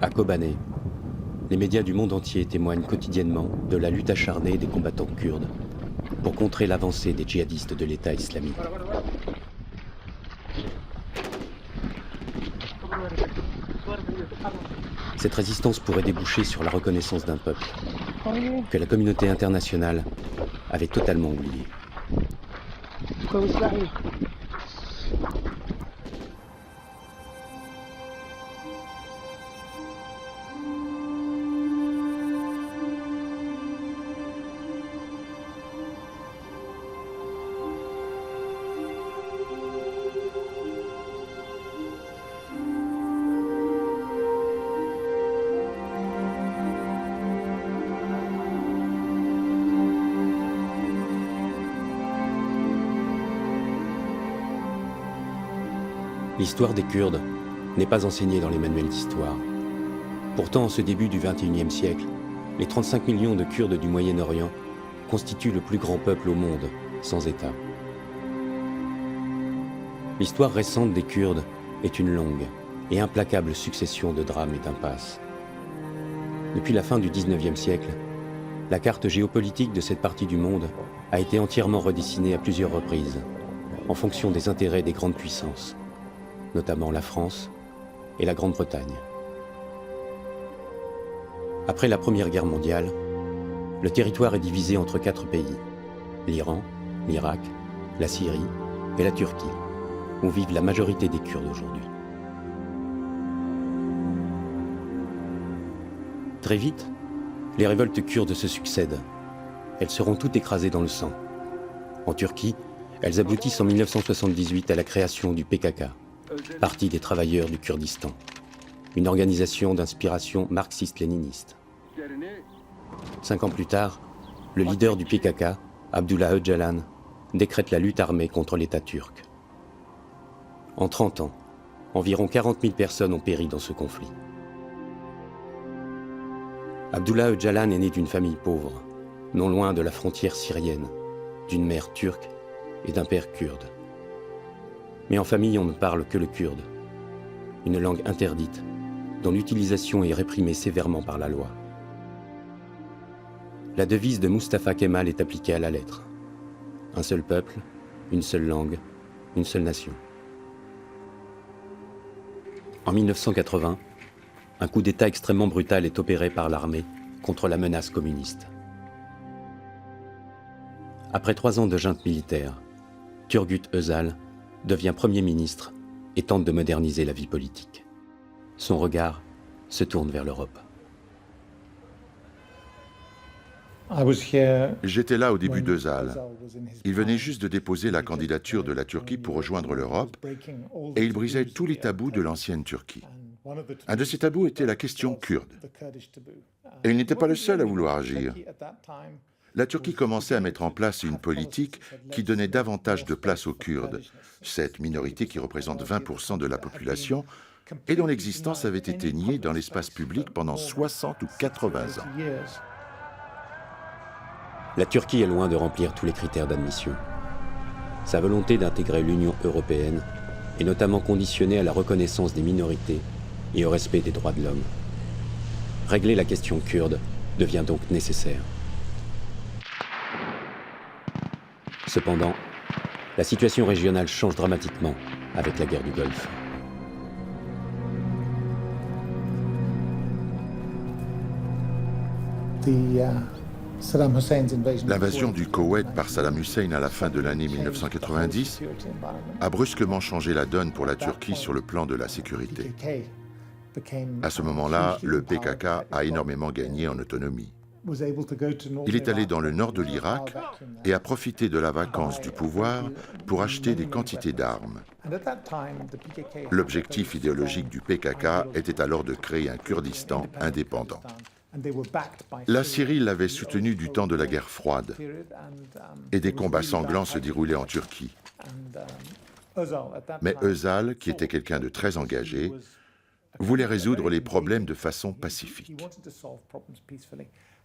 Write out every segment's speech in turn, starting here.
À Kobané, les médias du monde entier témoignent quotidiennement de la lutte acharnée des combattants kurdes pour contrer l'avancée des djihadistes de l'État islamique. Cette résistance pourrait déboucher sur la reconnaissance d'un peuple que la communauté internationale avait totalement oublié. L'histoire des Kurdes n'est pas enseignée dans les manuels d'histoire. Pourtant, en ce début du XXIe siècle, les 35 millions de Kurdes du Moyen-Orient constituent le plus grand peuple au monde, sans État. L'histoire récente des Kurdes est une longue et implacable succession de drames et d'impasses. Depuis la fin du XIXe siècle, la carte géopolitique de cette partie du monde a été entièrement redessinée à plusieurs reprises, en fonction des intérêts des grandes puissances, notamment la France et la Grande-Bretagne. Après la Première Guerre mondiale, le territoire est divisé entre 4 pays, l'Iran, l'Irak, la Syrie et la Turquie, où vivent la majorité des Kurdes aujourd'hui. Très vite, les révoltes kurdes se succèdent. Elles seront toutes écrasées dans le sang. En Turquie, elles aboutissent en 1978 à la création du PKK, Parti des travailleurs du Kurdistan, une organisation d'inspiration marxiste-léniniste. 5 ans plus tard, le leader du PKK, Abdullah Öcalan, décrète la lutte armée contre l'État turc. En 30 ans, environ 40 000 personnes ont péri dans ce conflit. Abdullah Öcalan est né d'une famille pauvre, non loin de la frontière syrienne, d'une mère turque et d'un père kurde. Mais en famille, on ne parle que le kurde, une langue interdite, dont l'utilisation est réprimée sévèrement par la loi. La devise de Mustafa Kemal est appliquée à la lettre. Un seul peuple, une seule langue, une seule nation. En 1980, un coup d'État extrêmement brutal est opéré par l'armée contre la menace communiste. Après 3 ans de junte militaire, Turgut Özal devient Premier ministre et tente de moderniser la vie politique. Son regard se tourne vers l'Europe. J'étais là au début d'Özal. Il venait juste de déposer la candidature de la Turquie pour rejoindre l'Europe et il brisait tous les tabous de l'ancienne Turquie. Un de ces tabous était la question kurde. Et il n'était pas le seul à vouloir agir. La Turquie commençait à mettre en place une politique qui donnait davantage de place aux Kurdes, cette minorité qui représente 20% de la population et dont l'existence avait été niée dans l'espace public pendant 60 ou 80 ans. La Turquie est loin de remplir tous les critères d'admission. Sa volonté d'intégrer l'Union européenne est notamment conditionnée à la reconnaissance des minorités et au respect des droits de l'homme. Régler la question kurde devient donc nécessaire. Cependant, la situation régionale change dramatiquement avec la guerre du Golfe. L'invasion du Koweït par Saddam Hussein à la fin de l'année 1990 a brusquement changé la donne pour la Turquie sur le plan de la sécurité. À ce moment-là, le PKK a énormément gagné en autonomie. Il est allé dans le nord de l'Irak et a profité de la vacance du pouvoir pour acheter des quantités d'armes. L'objectif idéologique du PKK était alors de créer un Kurdistan indépendant. La Syrie l'avait soutenu du temps de la guerre froide et des combats sanglants se déroulaient en Turquie. Mais Özal, qui était quelqu'un de très engagé, voulait résoudre les problèmes de façon pacifique.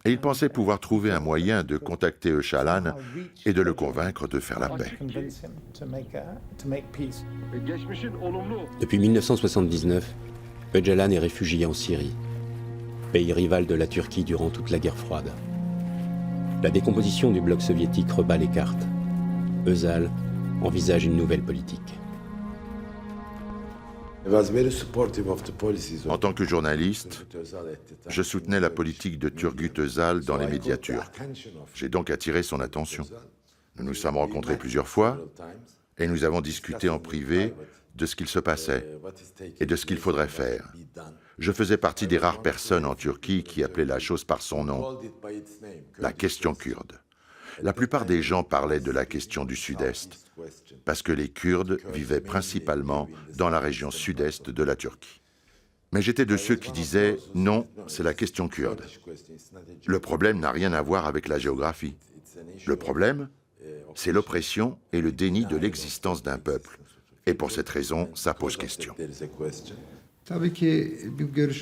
Et il pensait pouvoir trouver un moyen de contacter Öcalan et de le convaincre de faire la paix. Depuis 1979, Öcalan est réfugié en Syrie, pays rival de la Turquie durant toute la guerre froide. La décomposition du bloc soviétique rebat les cartes. Özal envisage une nouvelle politique. En tant que journaliste, je soutenais la politique de Turgut Özal dans les médias turcs. J'ai donc attiré son attention. Nous nous sommes rencontrés plusieurs fois et nous avons discuté en privé de ce qu'il se passait et de ce qu'il faudrait faire. Je faisais partie des rares personnes en Turquie qui appelaient la chose par son nom, la question kurde. La plupart des gens parlaient de la question du Sud-Est, parce que les Kurdes vivaient principalement dans la région sud-est de la Turquie. Mais j'étais de ceux qui disaient « non, c'est la question kurde ». Le problème n'a rien à voir avec la géographie. Le problème, c'est l'oppression et le déni de l'existence d'un peuple. Et pour cette raison, ça pose question.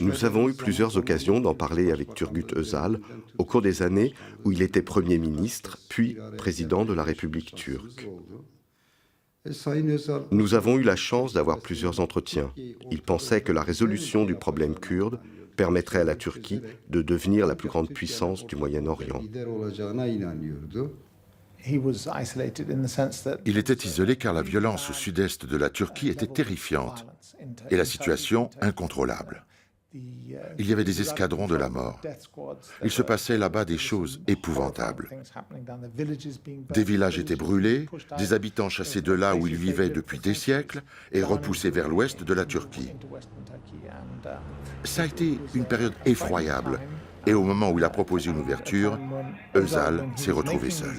Nous avons eu plusieurs occasions d'en parler avec Turgut Özal au cours des années où il était Premier ministre, puis président de la République turque. Nous avons eu la chance d'avoir plusieurs entretiens. Il pensait que la résolution du problème kurde permettrait à la Turquie de devenir la plus grande puissance du Moyen-Orient. Il était isolé car la violence au sud-est de la Turquie était terrifiante et la situation incontrôlable. Il y avait des escadrons de la mort. Il se passait là-bas des choses épouvantables. Des villages étaient brûlés, des habitants chassés de là où ils vivaient depuis des siècles et repoussés vers l'ouest de la Turquie. Ça a été une période effroyable. Et au moment où il a proposé une ouverture, Özal s'est retrouvé seul.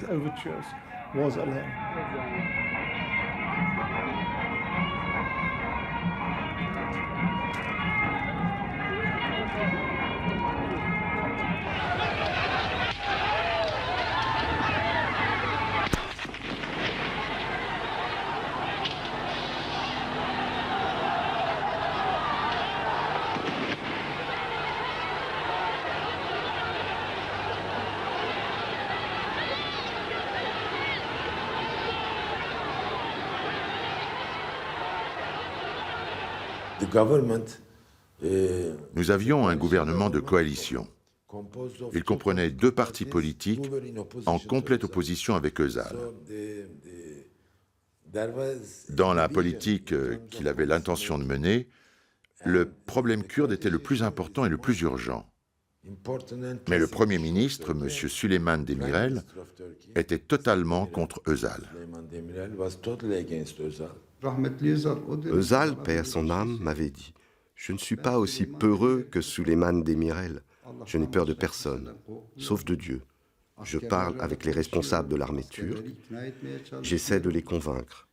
Nous avions un gouvernement de coalition. Il comprenait deux partis politiques en complète opposition avec Özal. Dans la politique qu'il avait l'intention de mener, le problème kurde était le plus important et le plus urgent. Mais le Premier ministre, M. Süleyman Demirel, était totalement contre Özal. Özal, paix à son âme, m'avait dit « Je ne suis pas aussi peureux que Süleyman Demirel. Je n'ai peur de personne, sauf de Dieu. Je parle avec les responsables de l'armée turque. J'essaie de les convaincre.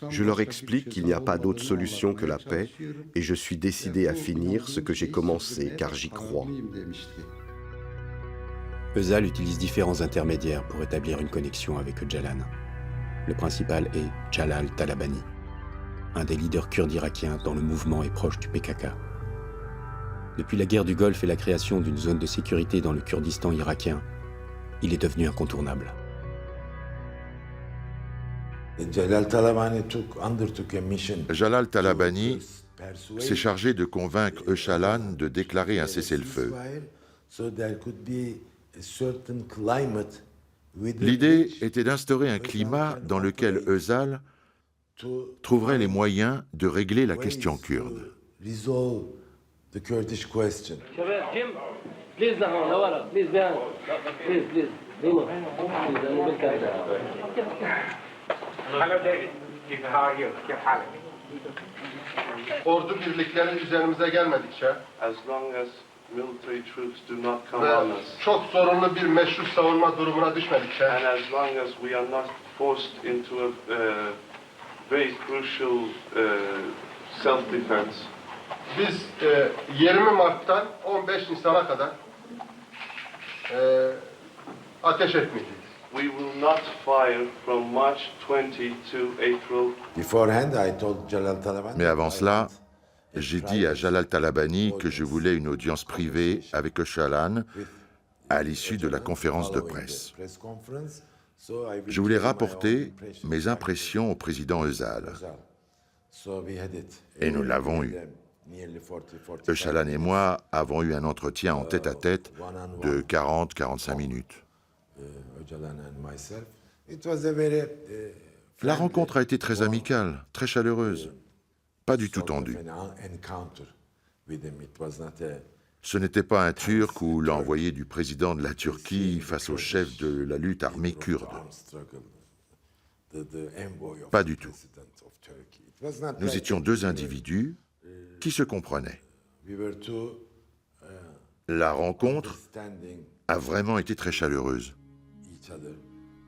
Je leur explique qu'il n'y a pas d'autre solution que la paix et je suis décidé à finir ce que j'ai commencé car j'y crois. » Özal utilise différents intermédiaires pour établir une connexion avec Öcalan. Le principal est Jalal Talabani, un des leaders kurdes irakiens dont le mouvement est proche du PKK. Depuis la guerre du Golfe et la création d'une zone de sécurité dans le Kurdistan irakien, il est devenu incontournable. Jalal Talabani s'est chargé de convaincre Öcalan de déclarer un cessez-le-feu. L'idée était d'instaurer un climat dans lequel Özal trouverait les moyens de régler la question kurde. Ordu birlikleri üzerimize gelmedikçe military troops do not come on us. Çok zorunlu bir meşru savunma durumuna düşmedikçe and as long as we are not forced into a very crucial self-defense. Biz 20 Mart'tan 15 Nisan'a kadar ateş etmeyeceğiz. We will not fire from March 20 to April. Beforehand, I told Jalal Talabani. Mais avant cela, j'ai dit à Jalal Talabani que je voulais une audience privée avec Öcalan à l'issue de la conférence de presse. Je voulais rapporter mes impressions au président Özal. Et nous l'avons eu. Öcalan et moi avons eu un entretien en tête-à-tête de 40-45 minutes. La rencontre a été très amicale, très chaleureuse, pas du tout tendue. Ce n'était pas un Turc ou l'envoyé du président de la Turquie face au chef de la lutte armée kurde. Pas du tout. Nous étions deux individus qui se comprenaient. La rencontre a vraiment été très chaleureuse.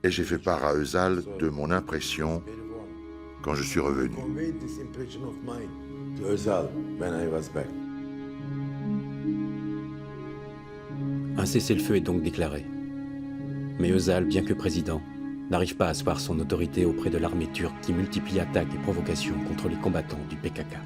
Et j'ai fait part à Özal de mon impression quand je suis revenu. Un cessez-le-feu est donc déclaré. Mais Özal, bien que président, n'arrive pas à asseoir son autorité auprès de l'armée turque qui multiplie attaques et provocations contre les combattants du PKK.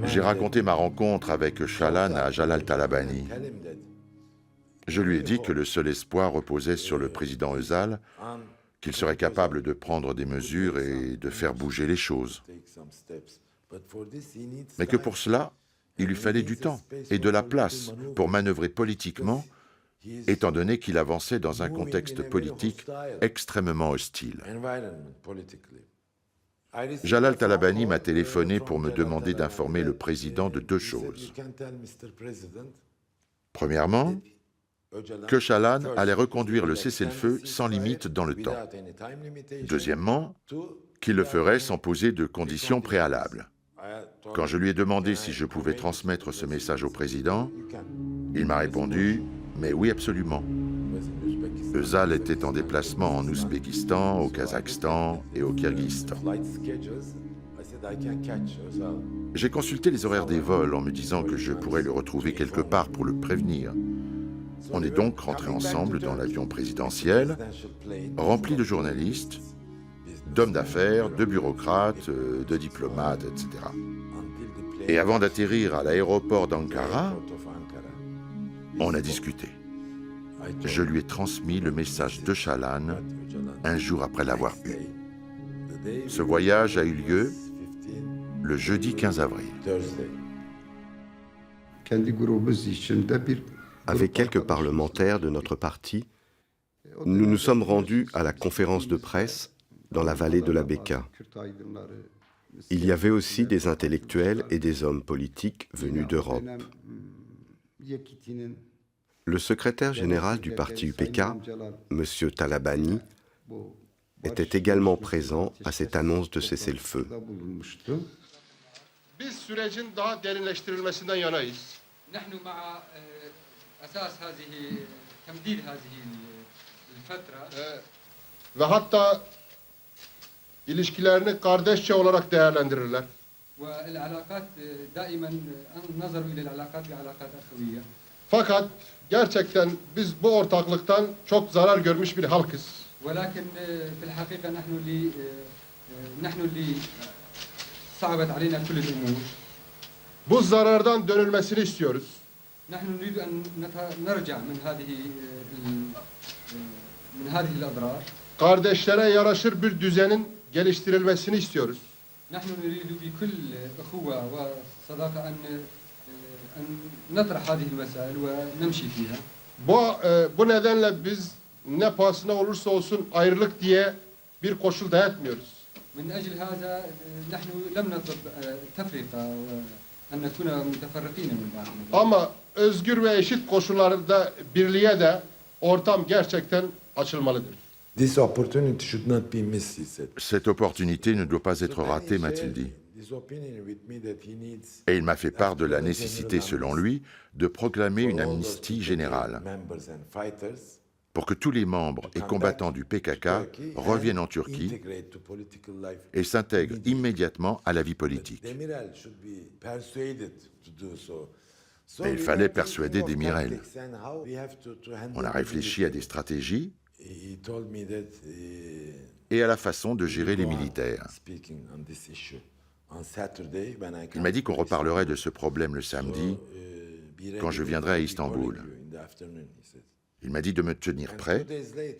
J'ai raconté ma rencontre avec Öcalan à Jalal Talabani. Je lui ai dit que le seul espoir reposait sur le président Özal, qu'il serait capable de prendre des mesures et de faire bouger les choses. Mais que pour cela, il lui fallait du temps et de la place pour manœuvrer politiquement, étant donné qu'il avançait dans un contexte politique extrêmement hostile. Jalal Talabani m'a téléphoné pour me demander d'informer le président de deux choses. Premièrement, qu'Öcalan allait reconduire le cessez-le-feu sans limite dans le temps. Deuxièmement, qu'il le ferait sans poser de conditions préalables. Quand je lui ai demandé si je pouvais transmettre ce message au président, il m'a répondu « Mais oui, absolument ». Özal était en déplacement en Ouzbékistan, au Kazakhstan et au Kirghizistan. J'ai consulté les horaires des vols en me disant que je pourrais le retrouver quelque part pour le prévenir. On est donc rentrés ensemble dans l'avion présidentiel, rempli de journalistes, d'hommes d'affaires, de bureaucrates, de diplomates, etc. Et avant d'atterrir à l'aéroport d'Ankara, on a discuté. Je lui ai transmis le message d'Öcalan un jour après l'avoir eu. Ce voyage a eu lieu le jeudi 15 avril. Avec quelques parlementaires de notre parti, nous nous sommes rendus à la conférence de presse dans la vallée de la Beka. Il y avait aussi des intellectuels et des hommes politiques venus d'Europe. Le secrétaire général du parti UPK, M. Talabani, était également présent à cette annonce de cessez-le-feu. Biz sürecin daha derinleştirilmesinden yanayız. نحن مع أساس هذه تمديد هذه الفترة Ve hatta ilişkilerini kardeşçe olarak değerlendirirler. والعلاقات دائما نظروا إلى العلاقات بعلاقات أخوية. Fakat gerçekten biz bu ortaklıktan çok zarar görmüş bir halkız. ولكن في الحقيقة نحن اللي صعبت علينا كل الأمور. Bu zarardan dönülmesini istiyoruz. نحن نريد أن نرجع من هذه الأضرار. Kardeşlere yaraşır bir düzenin geliştirilmesini istiyoruz. نحن نريد بكل أخوة وصداقة أن نطرح هذه المسائل ونمشي فيها. Bu nedenle biz ne pahasına olursa olsun ayrılık diye bir koşul dayatmıyoruz. من أجل هذا نحن لم نطلب تفرقة وأن نكون متفرقين من بعض. Ama özgür ve eşit koşullarda birliğe de ortam gerçekten açılmalıdır. This opportunity should not be missed, he said. Cette opportunité ne doit pas être ratée, m'a-t-il dit. His opinion with me that he needs Et il m'a fait part de la nécessité, selon lui, de proclamer une all those amnistie PKK générale members and fighters pour que tous les membres et combattants du PKK reviennent en Turquie integrate to political life. et s'intègrent immédiatement à la vie politique. Demirel should be persuaded to do so. So Et il we fallait went into persuader more Demirel. tactics and how we have to handle On a réfléchi à des stratégies He told me that et à la façon de gérer les go on militaires. speaking on this issue. On Saturday, when I Il come m'a dit to qu'on reparlerait de ce problème le So, samedi be ready quand je that viendrai à I'll be Istanbul. calling you in the afternoon, he said. Il m'a dit de me tenir prêt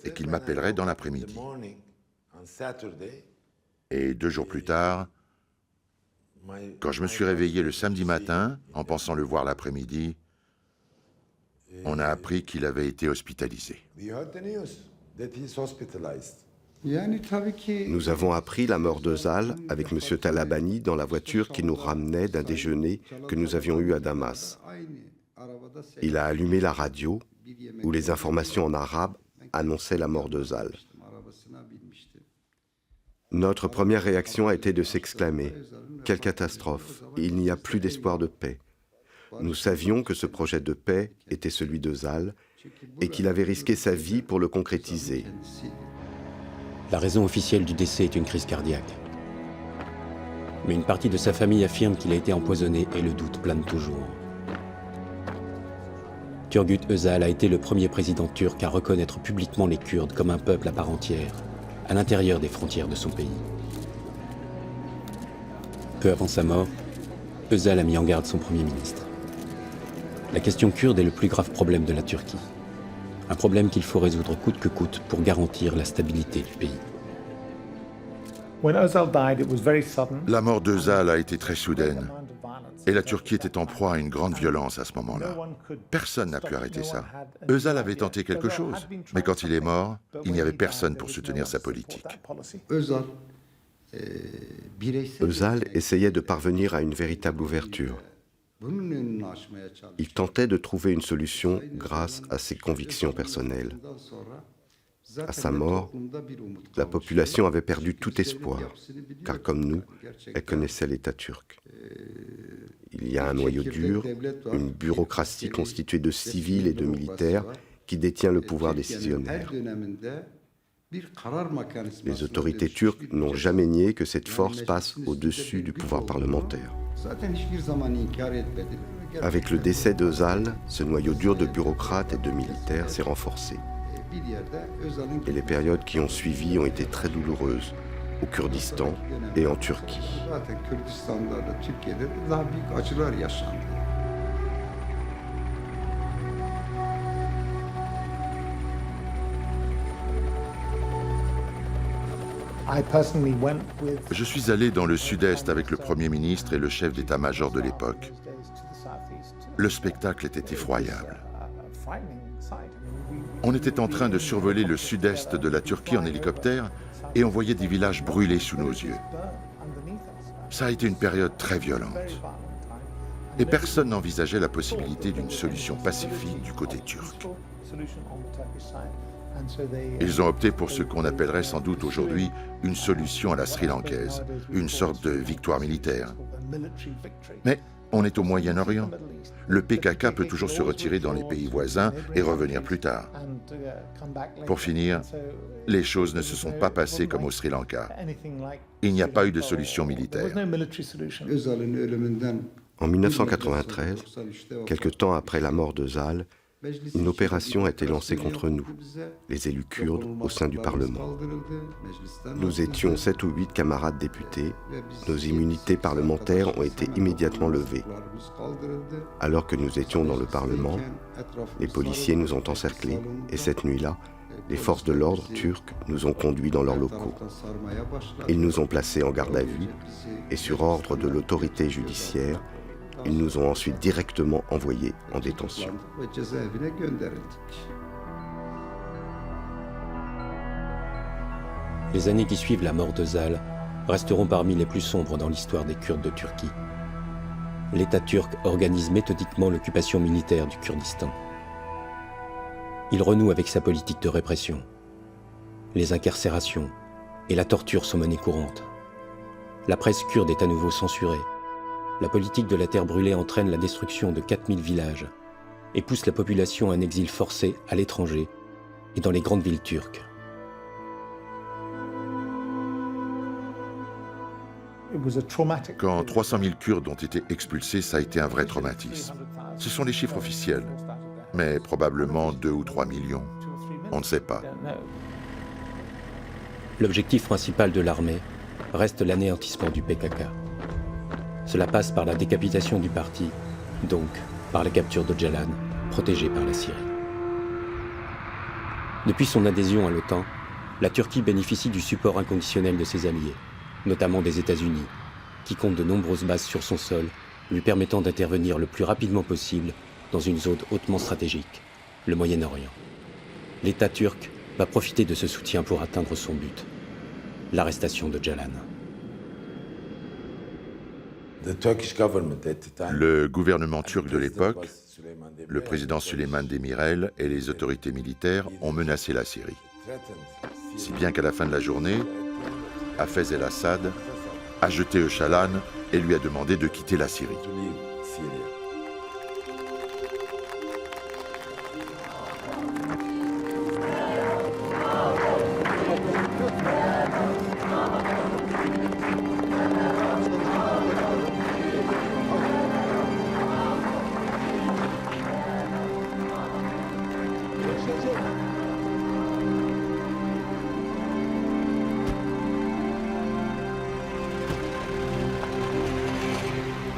et qu'il m'appellerait dans l'après-midi. Et 2 jours plus tard, quand je me suis réveillé le samedi matin, en pensant le voir l'après-midi, on a appris qu'il avait été hospitalisé. Nous avons appris la mort de Zal avec M. Talabani dans la voiture qui nous ramenait d'un déjeuner que nous avions eu à Damas. Il a allumé la radio où les informations en arabe annonçaient la mort de Zal. Notre première réaction a été de s'exclamer « Quelle catastrophe! Il n'y a plus d'espoir de paix ». Nous savions que ce projet de paix était celui de Zal et qu'il avait risqué sa vie pour le concrétiser. La raison officielle du décès est une crise cardiaque. Mais une partie de sa famille affirme qu'il a été empoisonné et le doute plane toujours. Turgut Özal a été le premier président turc à reconnaître publiquement les Kurdes comme un peuple à part entière, à l'intérieur des frontières de son pays. Peu avant sa mort, Özal a mis en garde son Premier ministre. La question kurde est le plus grave problème de la Turquie. Un problème qu'il faut résoudre coûte que coûte pour garantir la stabilité du pays. La mort d'Özal a été très soudaine et la Turquie était en proie à une grande violence à ce moment-là. Personne n'a pu arrêter ça. Özal avait tenté quelque chose, mais quand il est mort, il n'y avait personne pour soutenir sa politique. Özal essayait de parvenir à une véritable ouverture. Il tentait de trouver une solution grâce à ses convictions personnelles. À sa mort, la population avait perdu tout espoir, car comme nous, elle connaissait l'État turc. Il y a un noyau dur, une bureaucratie constituée de civils et de militaires qui détient le pouvoir décisionnaire. Les autorités turques n'ont jamais nié que cette force passe au-dessus du pouvoir parlementaire. Avec le décès d'Özal, ce noyau dur de bureaucrates et de militaires s'est renforcé. Et les périodes qui ont suivi ont été très douloureuses, au Kurdistan et en Turquie. Je suis allé dans le sud-est avec le Premier ministre et le chef d'état-major de l'époque. Le spectacle était effroyable. On était en train de survoler le sud-est de la Turquie en hélicoptère et on voyait des villages brûlés sous nos yeux. Ça a été une période très violente. Et personne n'envisageait la possibilité d'une solution pacifique du côté turc. Ils ont opté pour ce qu'on appellerait sans doute aujourd'hui une solution à la sri-lankaise, une sorte de victoire militaire. Mais on est au Moyen-Orient. Le PKK peut toujours se retirer dans les pays voisins et revenir plus tard. Pour finir, les choses ne se sont pas passées comme au Sri Lanka. Il n'y a pas eu de solution militaire. En 1993, quelque temps après la mort de Zal, une opération a été lancée contre nous, les élus kurdes, au sein du Parlement. Nous étions 7 ou 8 camarades députés. Nos immunités parlementaires ont été immédiatement levées. Alors que nous étions dans le Parlement, les policiers nous ont encerclés et cette nuit-là, les forces de l'ordre turques nous ont conduits dans leurs locaux. Ils nous ont placés en garde à vue et sur ordre de l'autorité judiciaire, ils nous ont ensuite directement envoyés en détention. Les années qui suivent la mort de Zal resteront parmi les plus sombres dans l'histoire des Kurdes de Turquie. L'État turc organise méthodiquement l'occupation militaire du Kurdistan. Il renoue avec sa politique de répression. Les incarcérations et la torture sont menées courantes. La presse kurde est à nouveau censurée. La politique de la terre brûlée entraîne la destruction de 4000 villages et pousse la population à un exil forcé à l'étranger et dans les grandes villes turques. Quand 300 000 Kurdes ont été expulsés, ça a été un vrai traumatisme. Ce sont les chiffres officiels, mais probablement 2 ou 3 millions. On ne sait pas. L'objectif principal de l'armée reste l'anéantissement du PKK. Cela passe par la décapitation du parti, donc par la capture de Öcalan, protégé par la Syrie. Depuis son adhésion à l'OTAN, la Turquie bénéficie du support inconditionnel de ses alliés, notamment des États-Unis, qui comptent de nombreuses bases sur son sol, lui permettant d'intervenir le plus rapidement possible dans une zone hautement stratégique, le Moyen-Orient. L'État turc va profiter de ce soutien pour atteindre son but, l'arrestation de Calan. Le gouvernement turc de l'époque, le président Süleyman Demirel et les autorités militaires ont menacé la Syrie. Si bien qu'à la fin de la journée, Hafez el-Assad a jeté Öcalan et lui a demandé de quitter la Syrie.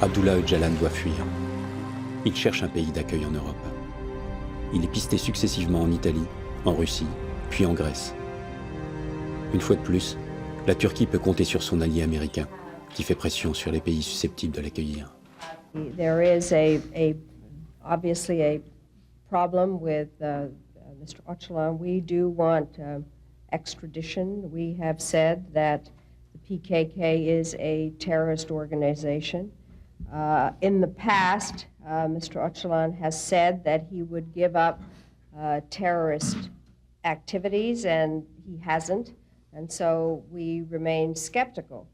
Abdullah Öcalan doit fuir. Il cherche un pays d'accueil en Europe. Il est pisté successivement en Italie, en Russie, puis en Grèce. Une fois de plus, la Turquie peut compter sur son allié américain, qui fait pression sur les pays susceptibles de l'accueillir. There is obviously a problem with Mr. Öcalan. We do want extradition. We have said that the PKK is a terrorist organization. In the past, Mr. Öcalan has said that he would give up terrorist activities, and he hasn't, and so we remain skeptical.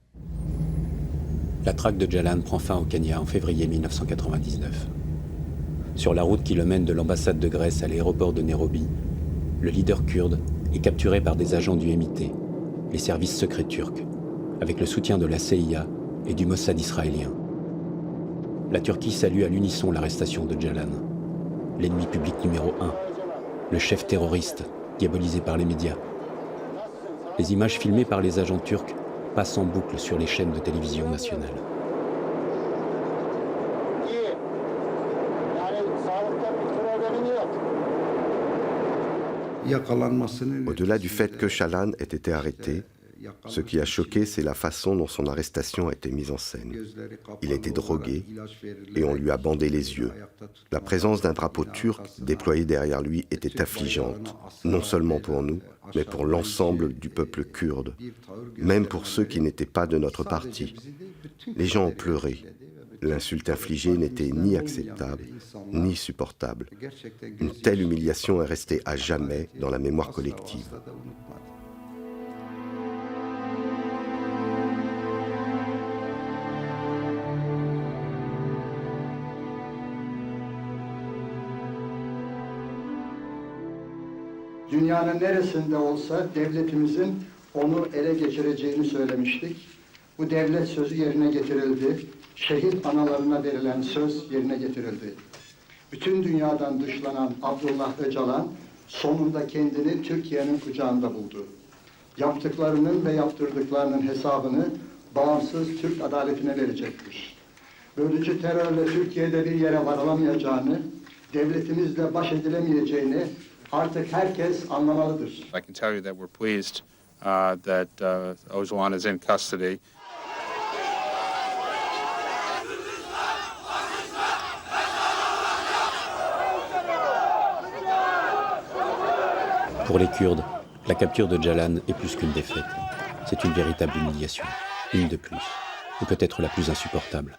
La traque de Calan prend fin au Kenya en février 1999. Sur la route qui le mène de l'ambassade de Grèce à l'aéroport de Nairobi, le leader kurde est capturé par des agents du MIT, les services secrets turcs, avec le soutien de la CIA et du Mossad israélien. La Turquie salue à l'unisson l'arrestation de Calan, l'ennemi public numéro 1, le chef terroriste diabolisé par les médias. Les images filmées par les agents turcs passent en boucle sur les chaînes de télévision nationales. Au-delà du fait que Calan ait été arrêté, ce qui a choqué, c'est la façon dont son arrestation a été mise en scène. Il a été drogué et on lui a bandé les yeux. La présence d'un drapeau turc déployé derrière lui était affligeante, non seulement pour nous, mais pour l'ensemble du peuple kurde, même pour ceux qui n'étaient pas de notre parti. Les gens ont pleuré. L'insulte infligée n'était ni acceptable, ni supportable. Une telle humiliation est restée à jamais dans la mémoire collective. Dünyanın neresinde olsa devletimizin onu ele geçireceğini söylemiştik. Bu devlet sözü yerine getirildi. Şehit analarına verilen söz yerine getirildi. Bütün dünyadan dışlanan Abdullah Öcalan sonunda kendini Türkiye'nin kucağında buldu. Yaptıklarının ve yaptırdıklarının hesabını bağımsız Türk adaletine verecektir. Bölücü terörle Türkiye'de bir yere varılamayacağını, devletimizle baş edilemeyeceğini artık herkes anlamalıdır. I can tell you that we're pleased that Öcalan is in custody. Pour les Kurdes, la capture de Calan est plus qu'une défaite. C'est une véritable humiliation, une de plus, et peut-être la plus insupportable.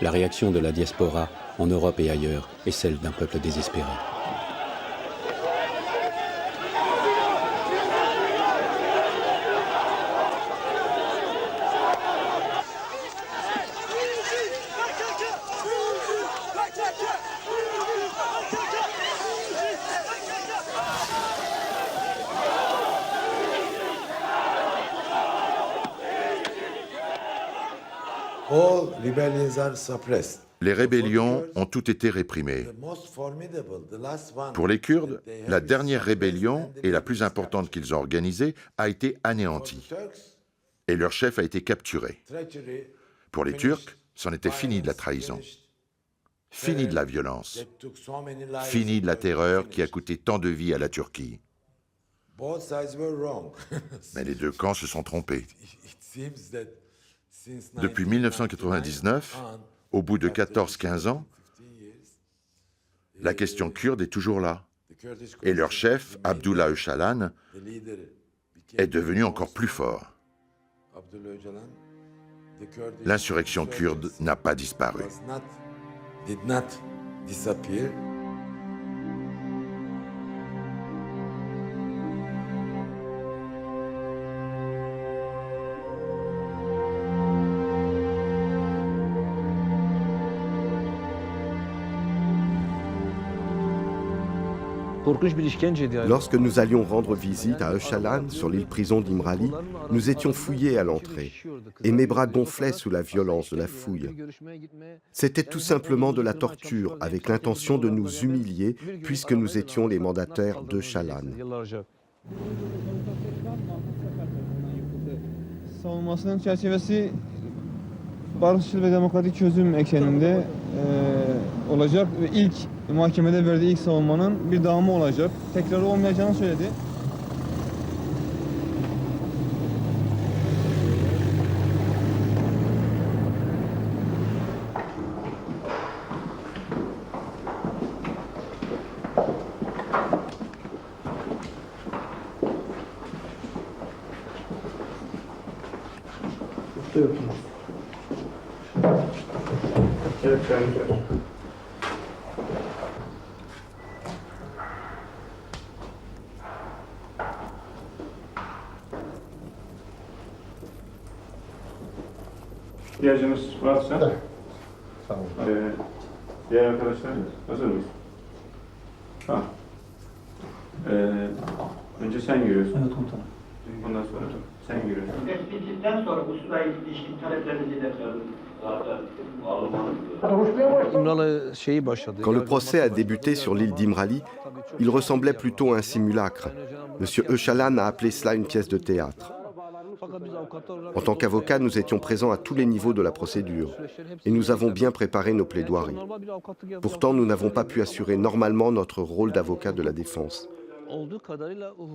La réaction de la diaspora, en Europe et ailleurs, est celle d'un peuple désespéré. All rebellions are suppressed. Les rébellions ont toutes été réprimées. The most formidable, the last one, Pour les Kurdes, they have la dernière decided rébellion, to et la plus importante qu'ils ont organisée, a été anéantie. Turks, Et leur chef a été capturé. treachery, Pour les Turcs, c'en était fini de la trahison. Fini de la violence. Fini de la terreur qui a coûté tant de vies à la Turquie. Mais les deux camps se sont trompés. Depuis 1999, au bout de 14-15 ans, la question kurde est toujours là. Et leur chef, Abdullah Öcalan, est devenu encore plus fort. L'insurrection kurde n'a pas disparu. Lorsque nous allions rendre visite à Öcalan, sur l'île-prison d'Imrali, nous étions fouillés à l'entrée, et mes bras gonflaient sous la violence de la fouille. C'était tout simplement de la torture, avec l'intention de nous humilier, puisque nous étions les mandataires d'Öcalan. Savunmasının çerçevesi barışçıl ve demokratik çözüm ekseninde olacak ve ilk mahkemede verdiği ilk savunmanın bir devamı olacak. Tekrarı olmayacağını söyledi. Evet, Sayın İhtiyacınız varsa, diğer arkadaşlar hazır mıyız? Tamam. Önce sen giriyorsun. Evet komutanım. Ondan sonra sen giriyorsun. Tespitçiden sonra bu sırayla ilişkin taleplerinizi iletelim. Quand le procès a débuté sur l'île d'Imrali, il ressemblait plutôt à un simulacre. M. Öcalan a appelé cela une pièce de théâtre. En tant qu'avocat, nous étions présents à tous les niveaux de la procédure et nous avons bien préparé nos plaidoiries. Pourtant, nous n'avons pas pu assurer normalement notre rôle d'avocat de la défense.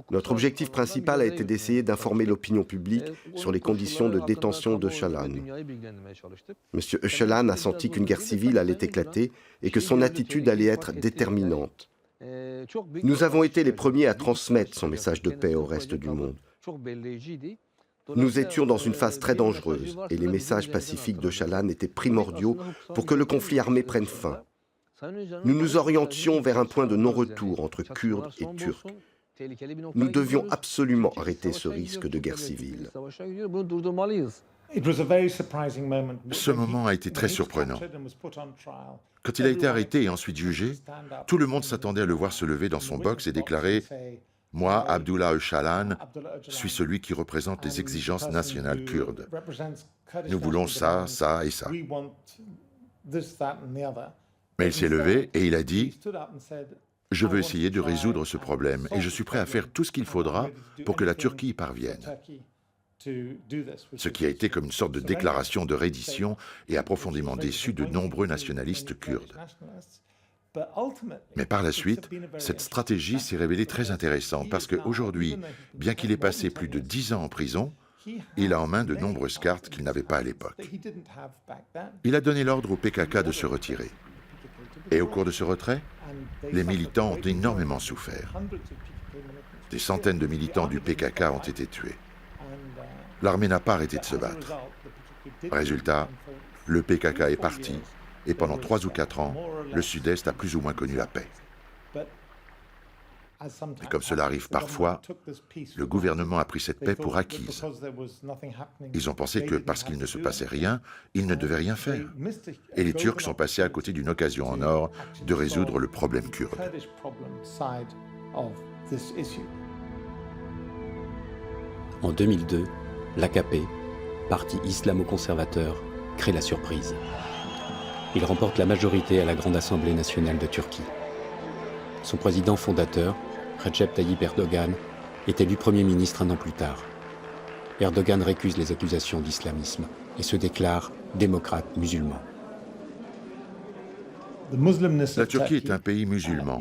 Notre objectif principal a été d'essayer d'informer l'opinion publique sur les conditions de détention d'Öcalan. M. Öcalan a senti qu'une guerre civile allait éclater et que son attitude allait être déterminante. Nous avons été les premiers à transmettre son message de paix au reste du monde. Nous étions dans une phase très dangereuse et les messages pacifiques d'Öcalan étaient primordiaux pour que le conflit armé prenne fin. Nous nous orientions vers un point de non-retour entre Kurdes et Turcs. Nous devions absolument arrêter ce risque de guerre civile. Ce moment a été très surprenant. Quand il a été arrêté et ensuite jugé, tout le monde s'attendait à le voir se lever dans son box et déclarer « Moi, Abdullah Öcalan, suis celui qui représente les exigences nationales kurdes. Nous voulons ça, ça et ça. » Mais il s'est levé et il a dit « Je veux essayer de résoudre ce problème et je suis prêt à faire tout ce qu'il faudra pour que la Turquie y parvienne. » Ce qui a été comme une sorte de déclaration de reddition et a profondément déçu de nombreux nationalistes kurdes. Mais par la suite, cette stratégie s'est révélée très intéressante parce qu'aujourd'hui, bien qu'il ait passé plus de 10 ans en prison, il a en main de nombreuses cartes qu'il n'avait pas à l'époque. Il a donné l'ordre au PKK de se retirer. Et au cours de ce retrait, les militants ont énormément souffert. Des centaines de militants du PKK ont été tués. L'armée n'a pas arrêté de se battre. Résultat, le PKK est parti et pendant 3 ou 4 ans, le Sud-Est a plus ou moins connu la paix. Et comme cela arrive parfois, le gouvernement a pris cette paix pour acquise. Ils ont pensé que parce qu'il ne se passait rien, ils ne devaient rien faire. Et les Turcs sont passés à côté d'une occasion en or de résoudre le problème kurde. En 2002, l'AKP, parti islamo-conservateur, crée la surprise. Il remporte la majorité à la Grande Assemblée nationale de Turquie. Son président fondateur, Recep Tayyip Erdogan, est élu Premier ministre un an plus tard. Erdogan récuse les accusations d'islamisme et se déclare démocrate musulman. La Turquie est un pays musulman.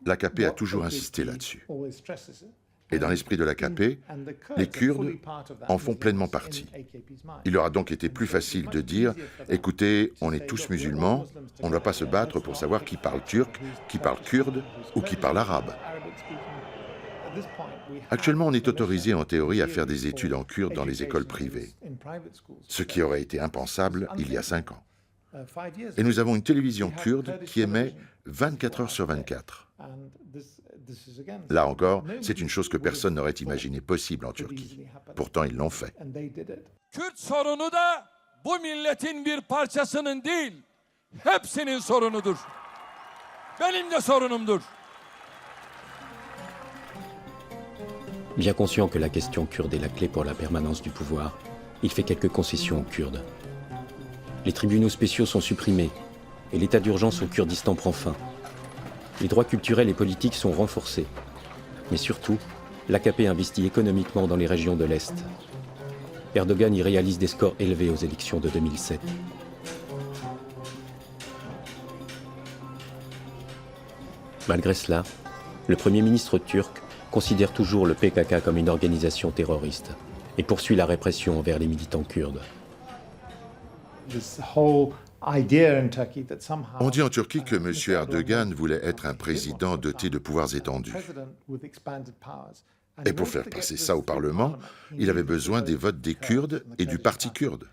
L'AKP a toujours insisté là-dessus. Et dans l'esprit de l'AKP, les Kurdes en font pleinement partie. Il leur a donc été plus facile de dire « Écoutez, on est tous musulmans, on ne va pas se battre pour savoir qui parle turc, qui parle kurde ou qui parle arabe. » Actuellement, on est autorisé en théorie à faire des études en kurde dans les écoles privées, ce qui aurait été impensable il y a 5 ans. Et nous avons une télévision kurde qui émet 24 heures sur 24. Là encore, c'est une chose que personne n'aurait imaginé possible en Turquie. Pourtant, ils l'ont fait. Kürt sorunu da bu milletin bir parçasının değil, hepsinin sorunudur. Benim de sorunumdur. Bien conscient que la question kurde est la clé pour la permanence du pouvoir, il fait quelques concessions aux Kurdes. Les tribunaux spéciaux sont supprimés et l'état d'urgence au Kurdistan prend fin. Les droits culturels et politiques sont renforcés. Mais surtout, l'AKP investit économiquement dans les régions de l'Est. Erdogan y réalise des scores élevés aux élections de 2007. Malgré cela, le Premier ministre turc considère toujours le PKK comme une organisation terroriste et poursuit la répression envers les militants kurdes. On dit en Turquie que M. Erdogan voulait être un président doté de pouvoirs étendus. Et pour faire passer ça au Parlement, il avait besoin des votes des Kurdes et du parti kurde.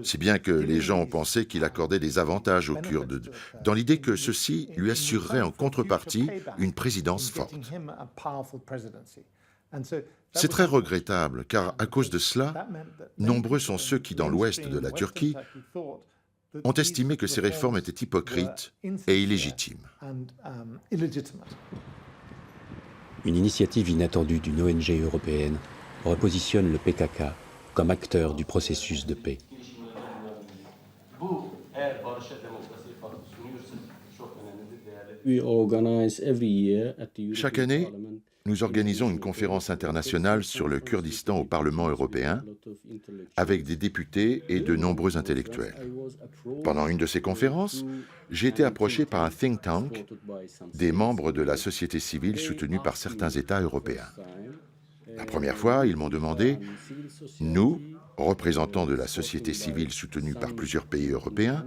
Si bien que les gens ont pensé qu'il accordait des avantages aux Kurdes, dans l'idée que ceux-ci lui assureraient en contrepartie une présidence forte. C'est très regrettable, car à cause de cela, nombreux sont ceux qui, dans l'ouest de la Turquie, ont estimé que ces réformes étaient hypocrites et illégitimes. Une initiative inattendue d'une ONG européenne repositionne le PKK comme acteur du processus de paix. Chaque année, nous organisons une conférence internationale sur le Kurdistan au Parlement européen avec des députés et de nombreux intellectuels. Pendant une de ces conférences, j'ai été approché par un think tank, des membres de la société civile soutenus par certains États européens. La première fois, ils m'ont demandé, nous, représentants de la société civile soutenue par plusieurs pays européens,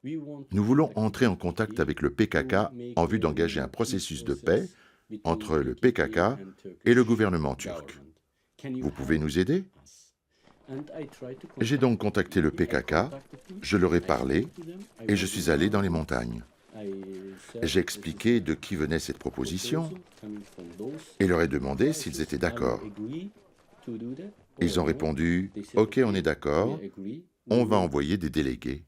nous voulons entrer en contact avec le PKK en vue d'engager un processus de paix entre le PKK et le gouvernement turc. Vous pouvez nous aider? J'ai donc contacté le PKK, je leur ai parlé et je suis allé dans les montagnes. J'ai expliqué de qui venait cette proposition et leur ai demandé s'ils étaient d'accord. Ils ont répondu « Ok, on est d'accord, on va envoyer des délégués. »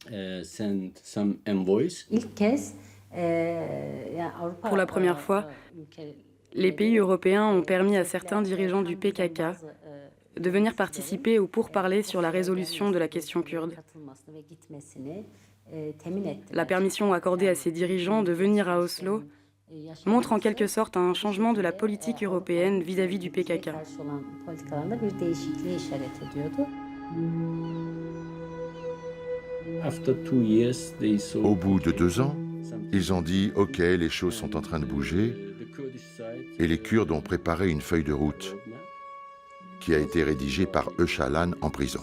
Pour la première fois, les pays européens ont permis à certains dirigeants du PKK de venir participer aux pourparlers sur la résolution de la question kurde. La permission accordée à ces dirigeants de venir à Oslo montre en quelque sorte un changement de la politique européenne vis-à-vis du PKK. Au bout de 2 ans, ils ont dit « Ok, les choses sont en train de bouger » et les Kurdes ont préparé une feuille de route qui a été rédigée par Öcalan en prison.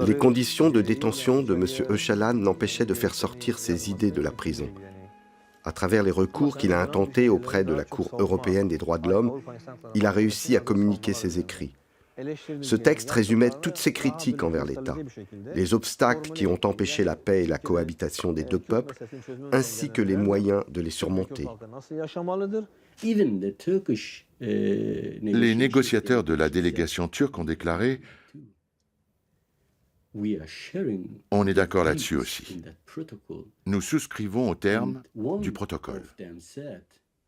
Les conditions de détention de M. Öcalan l'empêchaient de faire sortir ses idées de la prison. À travers les recours qu'il a intentés auprès de la Cour européenne des droits de l'homme, il a réussi à communiquer ses écrits. Ce texte résumait toutes ses critiques envers l'État, les obstacles qui ont empêché la paix et la cohabitation des deux peuples, ainsi que les moyens de les surmonter. Les négociateurs de la délégation turque ont déclaré « On est d'accord là-dessus aussi. Nous souscrivons aux termes du protocole. »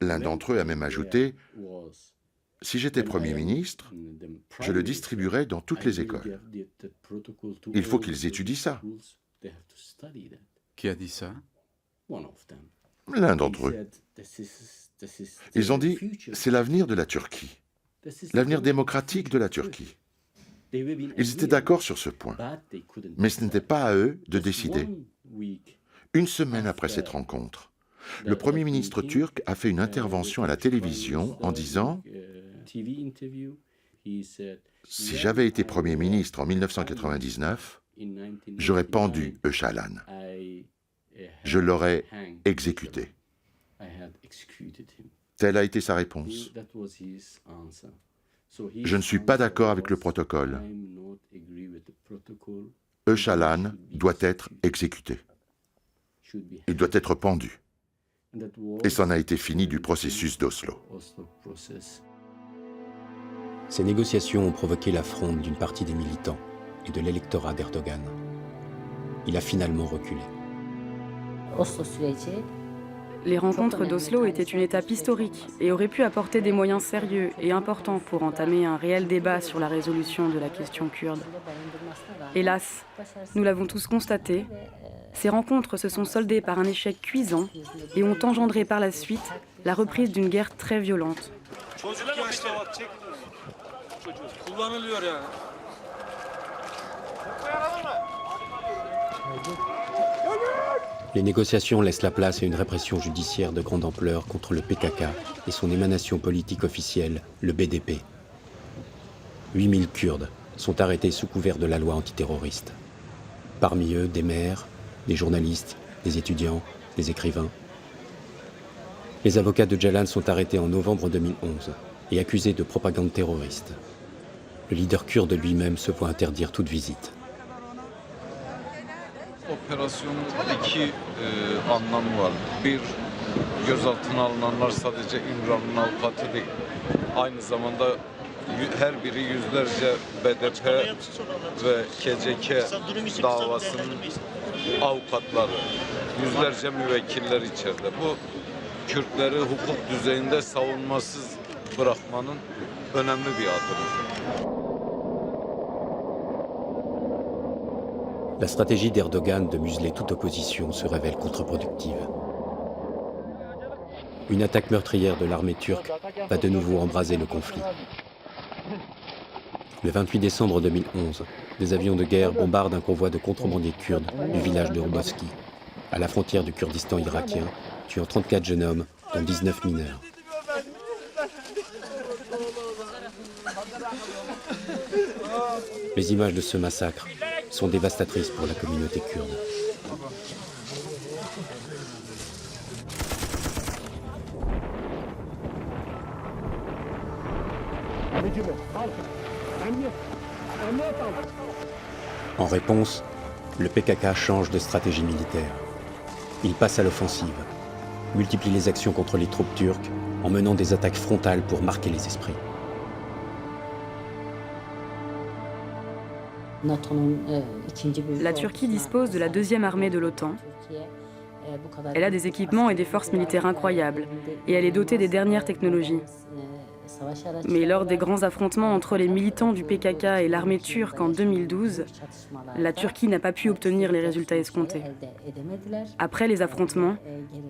L'un d'entre eux a même ajouté « Si j'étais Premier ministre, je le distribuerais dans toutes les écoles. Il faut qu'ils étudient ça. » Qui a dit ça? L'un d'entre eux. Ils ont dit « C'est l'avenir de la Turquie, l'avenir démocratique de la Turquie. » Ils étaient d'accord sur ce point, mais ce n'était pas à eux de décider. Une semaine après cette rencontre, le Premier ministre turc a fait une intervention à la télévision en disant « Si j'avais été Premier ministre en 1999, j'aurais pendu Öcalan. Je l'aurais exécuté. » Telle a été sa réponse. Je ne suis pas d'accord avec le protocole. Öcalan doit être exécuté. Il doit être pendu. Et c'en a été fini du processus d'Oslo. Ces négociations ont provoqué la fronde d'une partie des militants et de l'électorat d'Erdogan. Il a finalement reculé. Les rencontres d'Oslo étaient une étape historique et auraient pu apporter des moyens sérieux et importants pour entamer un réel débat sur la résolution de la question kurde. Hélas, nous l'avons tous constaté, ces rencontres se sont soldées par un échec cuisant et ont engendré par la suite la reprise d'une guerre très violente. Les négociations laissent la place à une répression judiciaire de grande ampleur contre le PKK et son émanation politique officielle, le BDP. 8000 Kurdes sont arrêtés sous couvert de la loi antiterroriste. Parmi eux, des maires, des journalistes, des étudiants, des écrivains. Les avocats de Öcalan sont arrêtés en novembre 2011 et accusés de propagande terroriste. Le leader kurde lui-même se voit interdire toute visite. Operasyonun iki anlamı var. Bir, gözaltına alınanlar sadece İmralı'nın avukatı değil. Aynı zamanda her biri yüzlerce BDP ve KCK davasının avukatları, yüzlerce müvekkiller içeride. Bu Kürtleri hukuk düzeyinde savunmasız bırakmanın önemli bir adımı. La stratégie d'Erdogan de museler toute opposition se révèle contre-productive. Une attaque meurtrière de l'armée turque va de nouveau embraser le conflit. Le 28 décembre 2011, des avions de guerre bombardent un convoi de contrebandiers kurdes du village de Roboski, à la frontière du Kurdistan irakien, tuant 34 jeunes hommes, dont 19 mineurs. Les images de ce massacre sont dévastatrices pour la communauté kurde. En réponse, le PKK change de stratégie militaire. Il passe à l'offensive, multiplie les actions contre les troupes turques en menant des attaques frontales pour marquer les esprits. La Turquie dispose de la deuxième armée de l'OTAN. Elle a des équipements et des forces militaires incroyables, et elle est dotée des dernières technologies. Mais lors des grands affrontements entre les militants du PKK et l'armée turque en 2012, la Turquie n'a pas pu obtenir les résultats escomptés. Après les affrontements,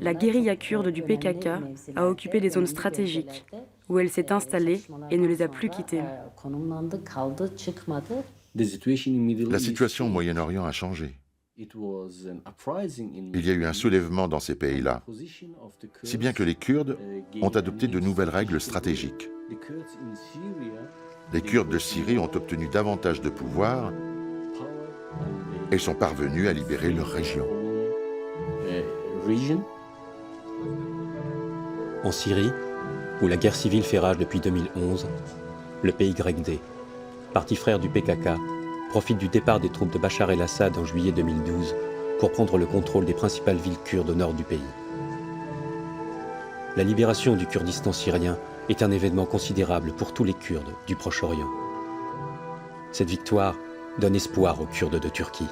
la guérilla kurde du PKK a occupé des zones stratégiques, où elle s'est installée et ne les a plus quittées. La situation au Moyen-Orient a changé. Il y a eu un soulèvement dans ces pays-là, si bien que les Kurdes ont adopté de nouvelles règles stratégiques. Les Kurdes de Syrie ont obtenu davantage de pouvoir et sont parvenus à libérer leur région. En Syrie, où la guerre civile fait rage depuis 2011, le PYD, parti frère du PKK, profite du départ des troupes de Bachar el-Assad en juillet 2012 pour prendre le contrôle des principales villes kurdes au nord du pays. La libération du Kurdistan syrien est un événement considérable pour tous les Kurdes du Proche-Orient. Cette victoire donne espoir aux Kurdes de Turquie.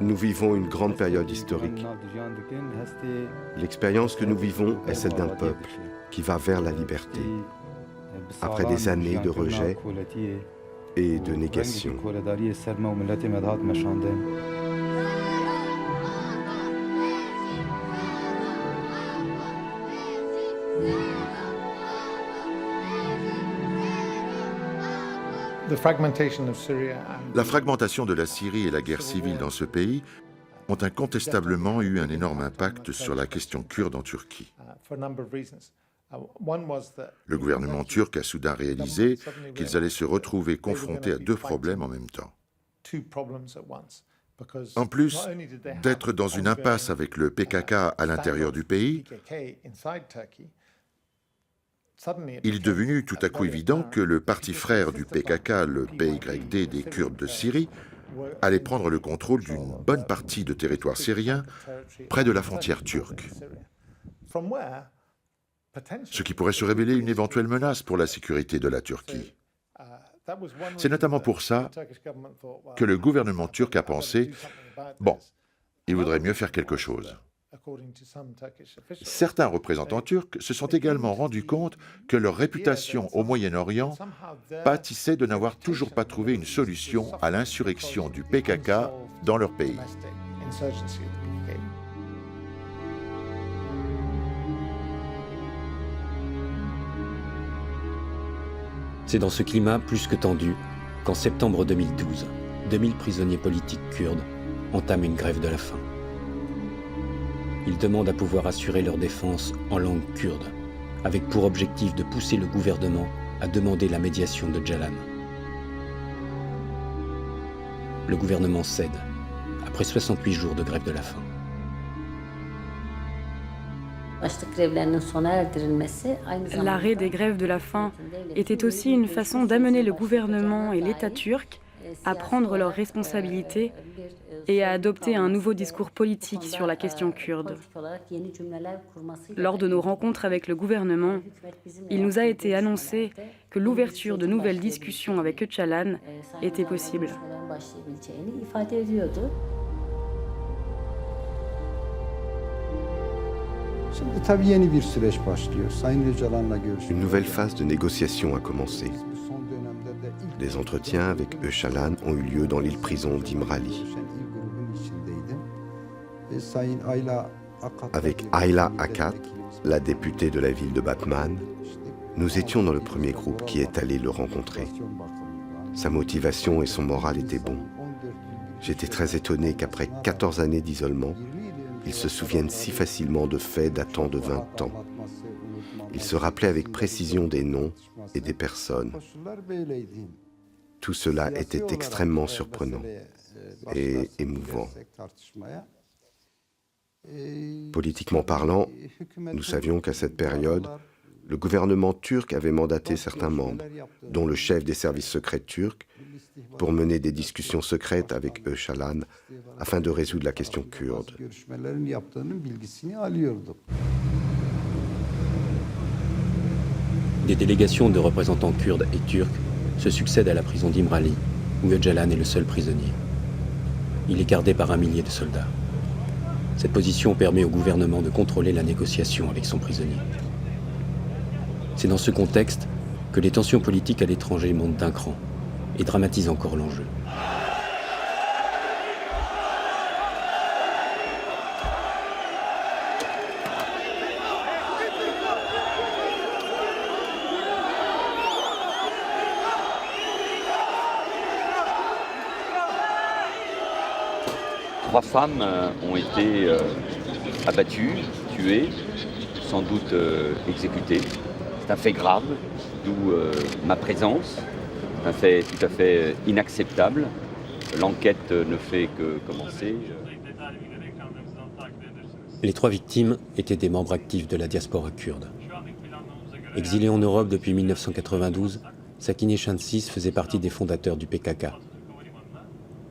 Nous vivons une grande période historique. L'expérience que nous vivons est celle d'un peuple qui va vers la liberté, après des années de rejet et de négation. La fragmentation de la Syrie et la guerre civile dans ce pays ont incontestablement eu un énorme impact sur la question kurde en Turquie. Le gouvernement turc a soudain réalisé qu'ils allaient se retrouver confrontés à deux problèmes en même temps. En plus d'être dans une impasse avec le PKK à l'intérieur du pays, il est devenu tout à coup évident que le parti frère du PKK, le PYD des Kurdes de Syrie, allait prendre le contrôle d'une bonne partie de territoire syrien près de la frontière turque. Ce qui pourrait se révéler une éventuelle menace pour la sécurité de la Turquie. C'est notamment pour ça que le gouvernement turc a pensé « Bon, il vaudrait mieux faire quelque chose ». Certains représentants turcs se sont également rendus compte que leur réputation au Moyen-Orient pâtissait de n'avoir toujours pas trouvé une solution à l'insurrection du PKK dans leur pays. C'est dans ce climat plus que tendu qu'en septembre 2012, 2000 prisonniers politiques kurdes entament une grève de la faim. Ils demandent à pouvoir assurer leur défense en langue kurde, avec pour objectif de pousser le gouvernement à demander la médiation de Öcalan. Le gouvernement cède, après 68 jours de grève de la faim. L'arrêt des grèves de la faim était aussi une façon d'amener le gouvernement et l'État turc à prendre leurs responsabilités et à adopter un nouveau discours politique sur la question kurde. Lors de nos rencontres avec le gouvernement, il nous a été annoncé que l'ouverture de nouvelles discussions avec Öcalan était possible. Une nouvelle phase de négociation a commencé. Des entretiens avec Öcalan ont eu lieu dans l'île-prison d'Imrali. Avec Ayla Akat, la députée de la ville de Batman, nous étions dans le premier groupe qui est allé le rencontrer. Sa motivation et son moral étaient bons. J'étais très étonné qu'après 14 années d'isolement, il se souvienne si facilement de faits datant de 20 ans. Il se rappelait avec précision des noms et des personnes. Tout cela était extrêmement surprenant et émouvant. Politiquement parlant, nous savions qu'à cette période, le gouvernement turc avait mandaté certains membres, dont le chef des services secrets turcs, pour mener des discussions secrètes avec Öcalan afin de résoudre la question kurde. Des délégations de représentants kurdes et turcs se succèdent à la prison d'Imrali, où Öcalan est le seul prisonnier. Il est gardé par 1 millier de soldats. Cette position permet au gouvernement de contrôler la négociation avec son prisonnier. C'est dans ce contexte que les tensions politiques à l'étranger montent d'un cran et dramatisent encore l'enjeu. Trois femmes ont été abattues, tuées, sans doute exécutées. C'est un fait grave, d'où ma présence. C'est un fait tout à fait inacceptable. L'enquête ne fait que commencer. Les 3 victimes étaient des membres actifs de la diaspora kurde. Exilé en Europe depuis 1992, Sakine Şansis faisait partie des fondateurs du PKK.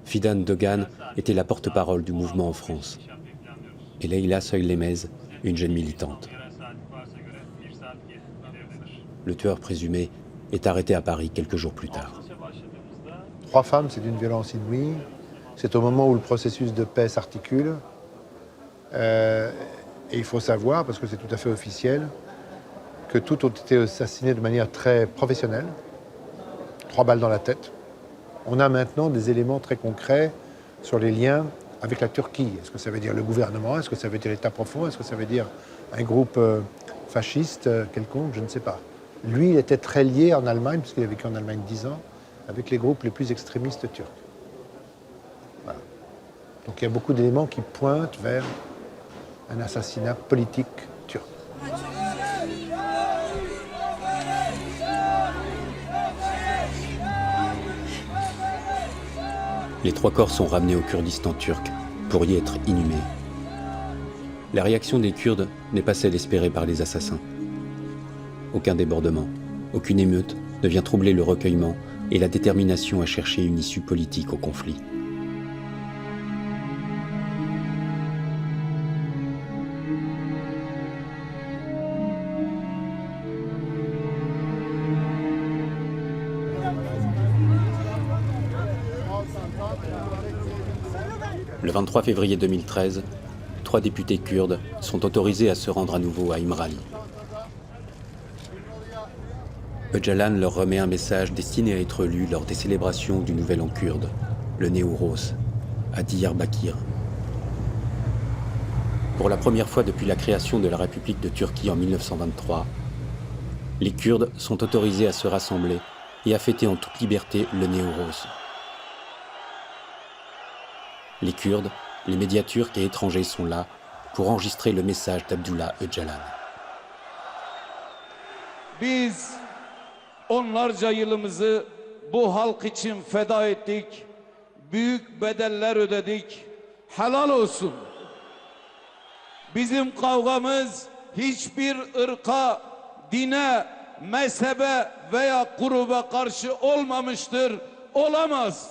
Fidan Doğan était la porte-parole du mouvement en France. Et Leyla Söylemez, une jeune militante. Le tueur présumé est arrêté à Paris quelques jours plus tard. 3 femmes, c'est d'une violence inouïe. C'est au moment où le processus de paix s'articule. Et il faut savoir, parce que c'est tout à fait officiel, que toutes ont été assassinées de manière très professionnelle. 3 balles dans la tête. On a maintenant des éléments très concrets sur les liens avec la Turquie. Est-ce que ça veut dire le gouvernement? Est-ce que ça veut dire l'État profond? Est-ce que ça veut dire un groupe fasciste quelconque? Je ne sais pas. Lui, il était très lié en Allemagne, puisqu'il a vécu en Allemagne 10 ans, avec les groupes les plus extrémistes turcs. Voilà. Donc il y a beaucoup d'éléments qui pointent vers un assassinat politique turc. Les 3 corps sont ramenés au Kurdistan turc pour y être inhumés. La réaction des Kurdes n'est pas celle espérée par les assassins. Aucun débordement, aucune émeute ne vient troubler le recueillement et la détermination à chercher une issue politique au conflit. Le 23 février 2013, 3 députés kurdes sont autorisés à se rendre à nouveau à İmralı. Öcalan leur remet un message destiné à être lu lors des célébrations du Nouvel An kurde, le Newroz, à Diyarbakır. Pour la première fois depuis la création de la République de Turquie en 1923, les Kurdes sont autorisés à se rassembler et à fêter en toute liberté le Newroz. Les Kurdes, les médias turcs et étrangers sont là pour enregistrer le message d'Abdullah Öcalan. Biz onlarca yılımızı bu halk için feda ettik. Büyük bedeller ödedik. Helal olsun. Bizim kavgamız hiçbir ırka, dine, mezhebe veya gruba karşı olmamıştır, olamaz.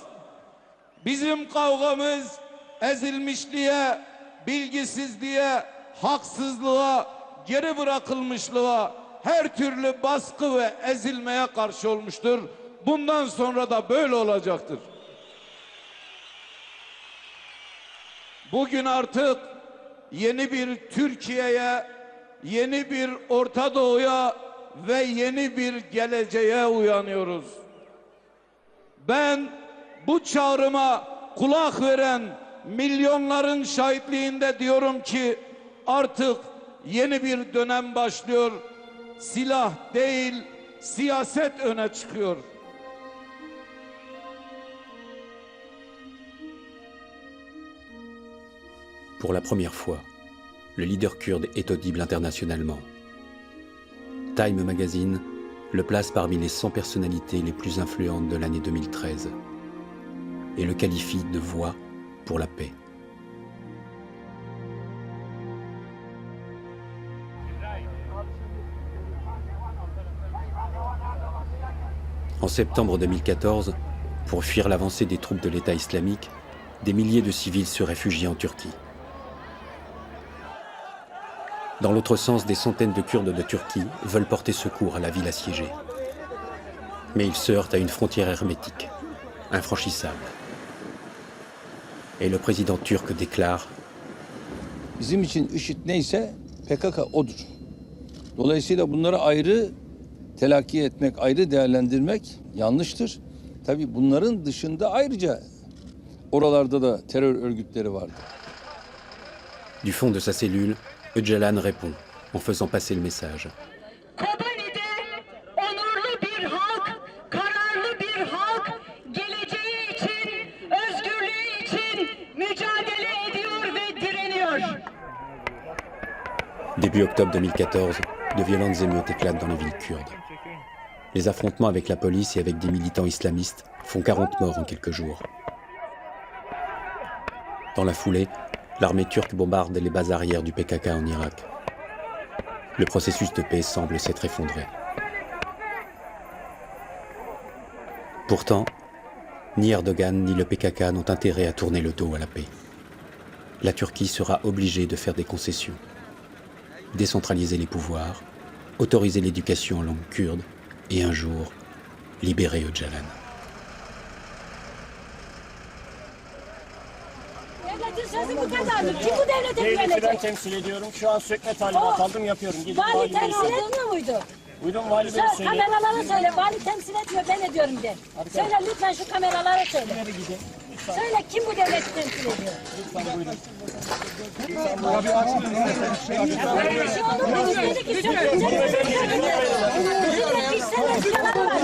Bizim kavgamız ezilmişliğe, bilgisizliğe, haksızlığa, geri bırakılmışlığa, her türlü baskı ve ezilmeye karşı olmuştur. Bundan sonra da böyle olacaktır. Bugün artık yeni bir Türkiye'ye, yeni bir Orta Doğu'ya ve yeni bir geleceğe uyanıyoruz. Ben bu çağrıma kulak veren milyonların şahitliğinde diyorum ki artık yeni bir dönem başlıyor. Silah değil, siyaset öne çıkıyor. Pour la première fois, le leader kurde est audible internationalement. Time Magazine le place parmi les 100 personnalités les plus influentes de l'année 2013 et le qualifie de voix pour la paix. En septembre 2014, pour fuir l'avancée des troupes de l'État islamique, des milliers de civils se réfugient en Turquie. Dans l'autre sens, des centaines de Kurdes de Turquie veulent porter secours à la ville assiégée. Mais ils se heurtent à une frontière hermétique, infranchissable. Et le président turc déclare « Bizim için IŞİD neyse PKK odur. Dolayısıyla bunları ayrı telakki etmek, ayrı değerlendirmek yanlıştır. Tabii bunların dışında ayrıca oralarda da terör örgütleri vardır. » Du fond de sa cellule, Öcalan répond en faisant passer le message. Kobani'de onurlu bir halk, kararlı bir halk, geleceği için, özgürlüğü için mücadele ediyor ve direniyor. Début octobre 2014, de violentes émeutes éclatent dans les villes kurdes. Les affrontements avec la police et avec des militants islamistes font 40 morts en quelques jours. Dans la foulée, l'armée turque bombarde les bases arrières du PKK en Irak. Le processus de paix semble s'être effondré. Pourtant, ni Erdogan ni le PKK n'ont intérêt à tourner le dos à la paix. La Turquie sera obligée de faire des concessions. Décentraliser les pouvoirs, autoriser l'éducation en langue kurde et un jour, libérer Öcalan. Devletin sözü bu kadardır. Kim bu devlete güvenecek? Ben temsil ediyorum. Şu an sökme talimatı aldım, yapıyorum. Gidip Vali temsil etmiyor muydu? Buyurun vali bey söyle. Kameralara söyle. Vali temsil etmiyor, ben ediyorum de. Söyle lütfen, şu kameralara söyle. Söyle, kim bu devleti temsil ediyor? Lütfen buyurun. Böyle bir şey olur mu? İstedik ki çok güzel. Bizim de pislerle silahları var.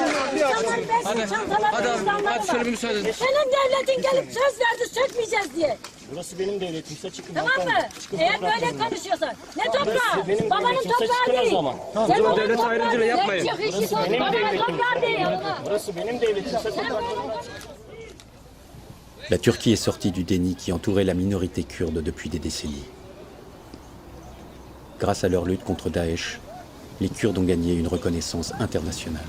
Şöyle bir müsaade edin. Senin devletin gelip söz verdi sökmeyeceğiz diye. Burası benim devletimse çıkın. Tamam mı? Eğer böyle konuşuyorsan. Ne toprağı? Babanın toprağı değil. Tamam, Sen babanın devlet toprağı ayrımcılığı değil. yapmayın. Burası benim devletim. Burası benim devletimse La Turquie est sortie du déni qui entourait la minorité kurde depuis des décennies. Grâce à leur lutte contre Daesh, les Kurdes ont gagné une reconnaissance internationale.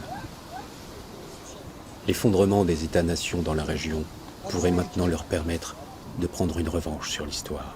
L'effondrement des États-nations dans la région pourrait maintenant leur permettre de prendre une revanche sur l'histoire.